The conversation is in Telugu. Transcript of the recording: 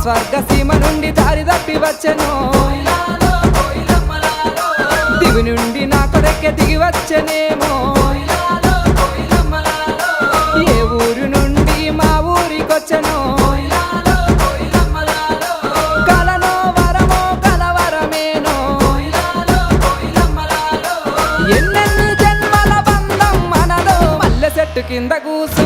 స్వర్గ సీమ నుండి దారి తప్పి వచ్చెను దివి నుండి నా కొరకే దిగి వచ్చనేమో ఏ ఊరు నుండి మా ఊరికొచ్చెను కలనో వరమో కలవరమేనో ఎన్నెన్ని జన్మల బంధం మనలో మల్లె చెట్టు కింద కూసు